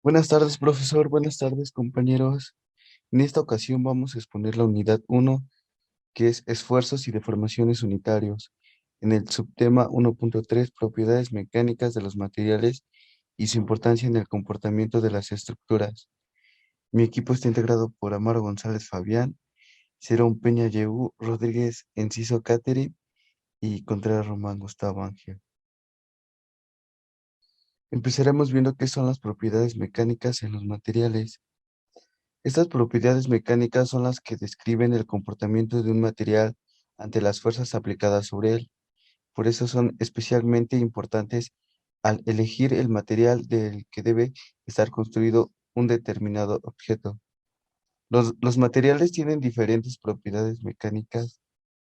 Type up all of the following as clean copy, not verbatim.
Buenas tardes, profesor. Buenas tardes, compañeros. En esta ocasión vamos a exponer la unidad uno, que es esfuerzos y deformaciones unitarios. En el subtema 1.3, propiedades mecánicas de los materiales y su importancia en el comportamiento de las estructuras. Mi equipo está integrado por Amaro González Fabián, Cerón Peña Yehú, Rodríguez Enciso Cateri y Contreras Román Gustavo Ángel. Empezaremos viendo qué son las propiedades mecánicas en los materiales. Estas propiedades mecánicas son las que describen el comportamiento de un material ante las fuerzas aplicadas sobre él. Por eso son especialmente importantes al elegir el material del que debe estar construido un determinado objeto. Los materiales tienen diferentes propiedades mecánicas,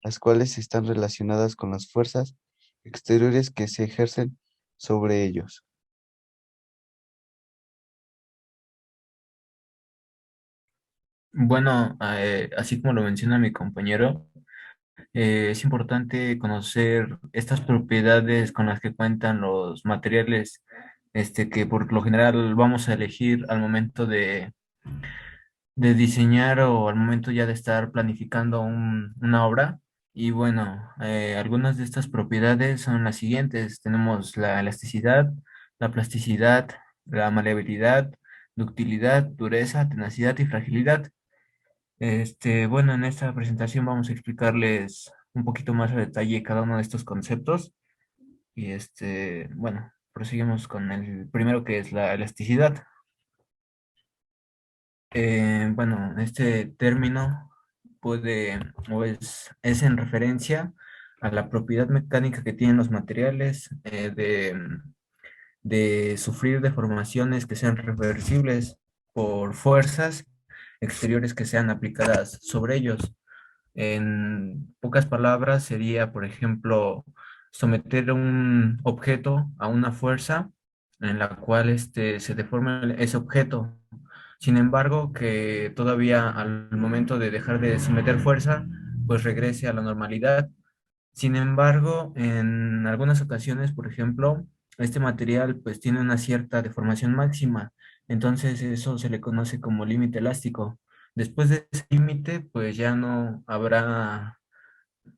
las cuales están relacionadas con las fuerzas exteriores que se ejercen sobre ellos. Bueno, así como lo menciona mi compañero, es importante conocer estas propiedades con las que cuentan los materiales, que por lo general vamos a elegir al momento de diseñar o al momento ya de estar planificando una obra. Y bueno, algunas de estas propiedades son las siguientes. Tenemos la elasticidad, la plasticidad, la maleabilidad, ductilidad, dureza, tenacidad y fragilidad. Bueno, en esta presentación vamos a explicarles un poquito más a detalle cada uno de estos conceptos y bueno, proseguimos con el primero que es la elasticidad. Bueno, este término puede o es en referencia a la propiedad mecánica que tienen los materiales de sufrir deformaciones que sean reversibles por fuerzas exteriores que sean aplicadas sobre ellos. En pocas palabras, sería, por ejemplo, someter un objeto a una fuerza en la cual se deforma ese objeto. Sin embargo, que todavía al momento de dejar de someter fuerza, pues regrese a la normalidad. Sin embargo, en algunas ocasiones, por ejemplo, este material pues tiene una cierta deformación máxima, entonces eso se le conoce como límite elástico. Después de ese límite, pues ya no habrá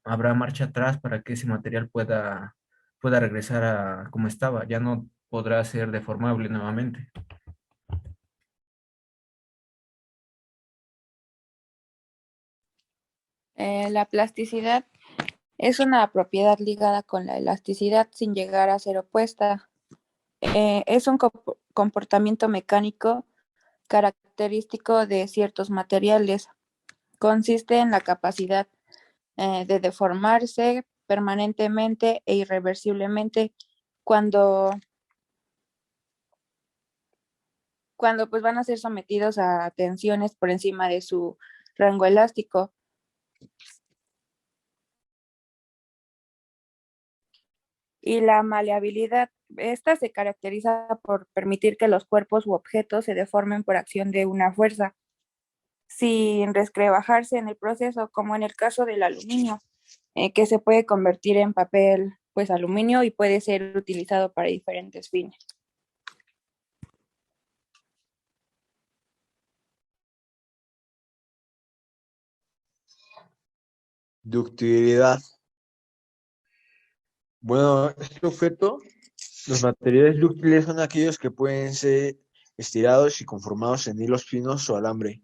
marcha atrás para que ese material pueda regresar a como estaba, ya no podrá ser deformable nuevamente. La plasticidad es una propiedad ligada con la elasticidad sin llegar a ser opuesta. Es un comportamiento mecánico característico de ciertos materiales. Consiste en la capacidad de deformarse permanentemente e irreversiblemente cuando, cuando pues van a ser sometidos a tensiones por encima de su rango elástico. Y la maleabilidad, esta se caracteriza por permitir que los cuerpos u objetos se deformen por acción de una fuerza, sin resquebrajarse en el proceso, como en el caso del aluminio, que se puede convertir en papel, pues aluminio y puede ser utilizado para diferentes fines. Ductibilidad. Bueno, este objeto, los materiales dúctiles son aquellos que pueden ser estirados y conformados en hilos finos o alambre.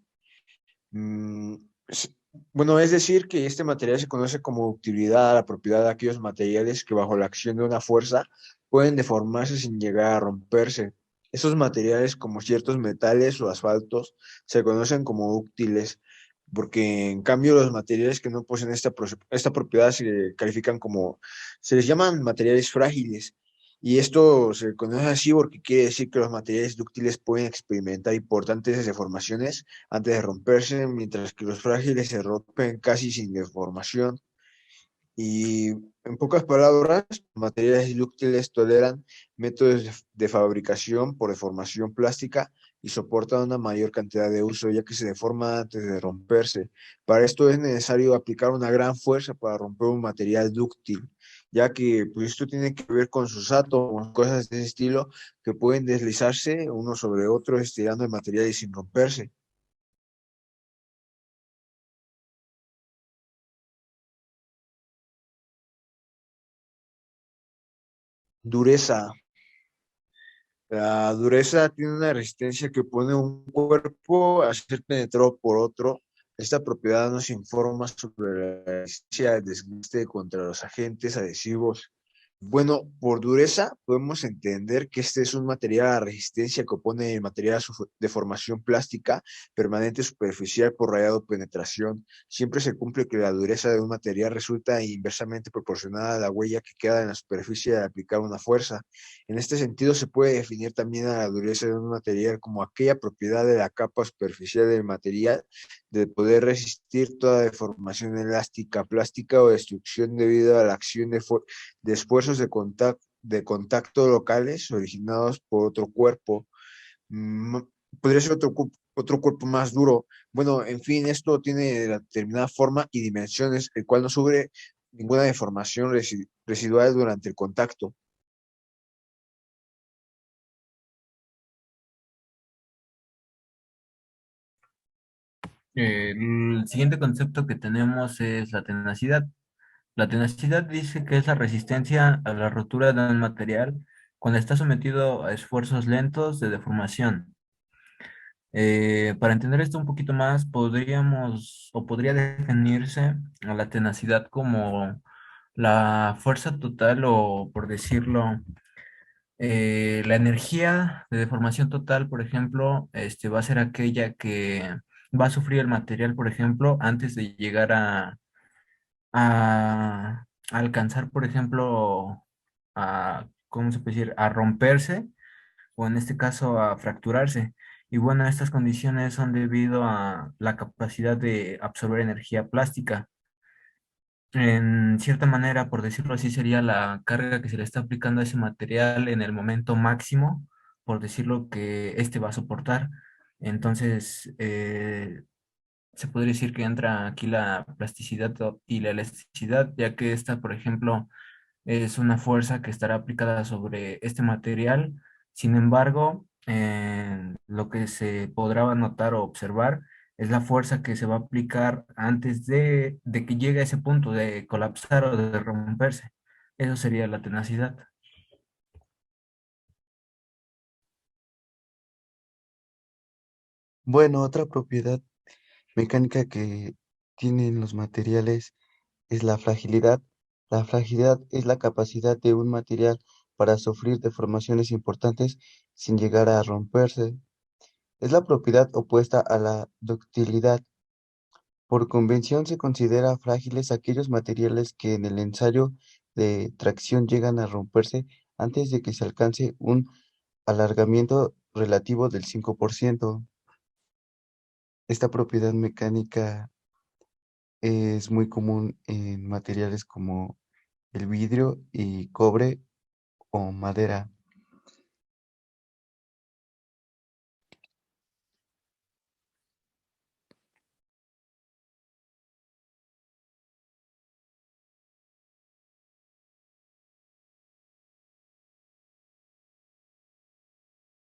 Mm, es- bueno, es decir, que este material se conoce como ductibilidad a la propiedad de aquellos materiales que bajo la acción de una fuerza pueden deformarse sin llegar a romperse. Esos materiales, como ciertos metales o asfaltos, se conocen como dúctiles, porque en cambio los materiales que no poseen esta propiedad se califican como, se les llaman materiales frágiles. Y esto se conoce así porque quiere decir que los materiales dúctiles pueden experimentar importantes deformaciones antes de romperse, mientras que los frágiles se rompen casi sin deformación. Y en pocas palabras, los materiales dúctiles toleran métodos de fabricación por deformación plástica y soportan una mayor cantidad de uso, ya que se deforman antes de romperse. Para esto es necesario aplicar una gran fuerza para romper un material dúctil. ya que pues esto tiene que ver con sus átomos, cosas de ese estilo que pueden deslizarse uno sobre otro estirando el material y sin romperse. Dureza. La dureza tiene una resistencia que pone un cuerpo a ser penetrado por otro. Esta propiedad nos informa sobre la resistencia del desgaste contra los agentes adhesivos. Bueno, por dureza podemos entender que este es un material a resistencia que opone el material a su deformación plástica permanente superficial por rayado o penetración. Siempre se cumple que la dureza de un material resulta inversamente proporcional a la huella que queda en la superficie al aplicar una fuerza. En este sentido, se puede definir también a la dureza de un material como aquella propiedad de la capa superficial del material de poder resistir toda deformación elástica, plástica o destrucción debido a la acción de esfuerzos de contacto locales originados por otro cuerpo. Mm, Podría ser otro cuerpo más duro. Bueno, en fin, esto tiene determinada forma y dimensiones, el cual no sufre ninguna deformación residual durante el contacto. El siguiente concepto que tenemos es la tenacidad. La tenacidad dice que es la resistencia a la rotura de un material cuando está sometido a esfuerzos lentos de deformación. Para entender esto un poquito más, podríamos o podría definirse a la tenacidad como la fuerza total o, por decirlo, la energía de deformación total, por ejemplo, va a ser aquella que va a sufrir el material, por ejemplo, antes de llegar a alcanzar, por ejemplo, ¿cómo se puede decir? A romperse o en este caso a fracturarse. Y bueno, estas condiciones son debido a la capacidad de absorber energía plástica. En cierta manera, por decirlo así, sería la carga que se le está aplicando a ese material en el momento máximo, por decirlo que este va a soportar. Entonces, se podría decir que entra aquí la plasticidad y la elasticidad, ya que esta, por ejemplo, es una fuerza que estará aplicada sobre este material. Sin embargo, lo que se podrá notar o observar es la fuerza que se va a aplicar antes de que llegue a ese punto de colapsar o de romperse. Eso sería la tenacidad. Bueno, otra propiedad mecánica que tienen los materiales es la fragilidad. La fragilidad es la capacidad de un material para sufrir deformaciones importantes sin llegar a romperse. Es la propiedad opuesta a la ductilidad. Por convención se considera frágiles aquellos materiales que en el ensayo de tracción llegan a romperse antes de que se alcance un alargamiento relativo del 5%. Esta propiedad mecánica es muy común en materiales como el vidrio y cobre o madera.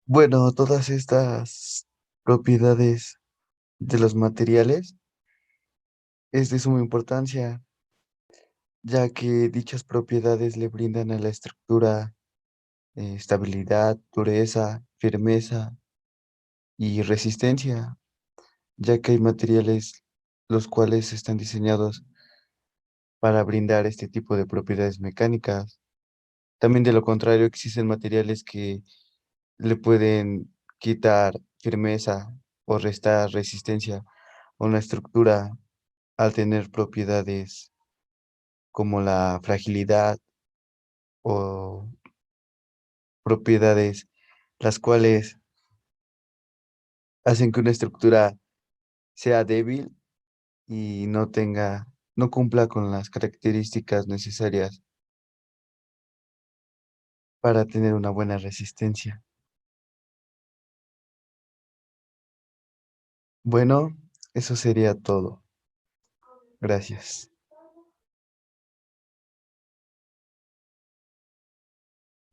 Bueno, todas estas propiedades de los materiales es de suma importancia, ya que dichas propiedades le brindan a la estructura estabilidad, dureza, firmeza y resistencia, ya que hay materiales los cuales están diseñados para brindar este tipo de propiedades mecánicas. También de lo contrario, existen materiales que le pueden quitar firmeza o restar resistencia a una estructura al tener propiedades como la fragilidad o propiedades las cuales hacen que una estructura sea débil y no cumpla con las características necesarias para tener una buena resistencia. Bueno, eso sería todo. Gracias.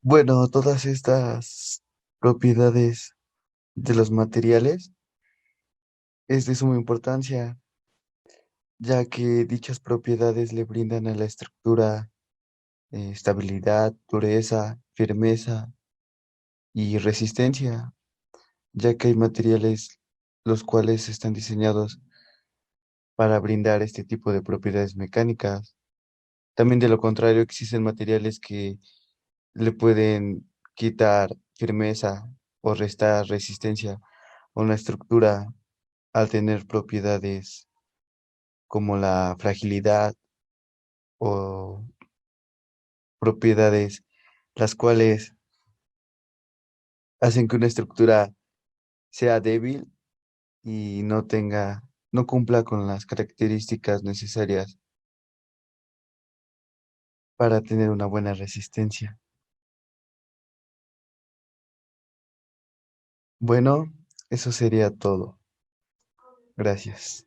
Bueno, todas estas propiedades de los materiales es de suma importancia, ya que dichas propiedades le brindan a la estructura estabilidad, dureza, firmeza y resistencia, ya que hay materiales los cuales están diseñados para brindar este tipo de propiedades mecánicas. También de lo contrario, existen materiales que le pueden quitar firmeza o restar resistencia a una estructura al tener propiedades como la fragilidad o propiedades las cuales hacen que una estructura sea débil y no cumpla con las características necesarias para tener una buena resistencia. Bueno, eso sería todo. Gracias.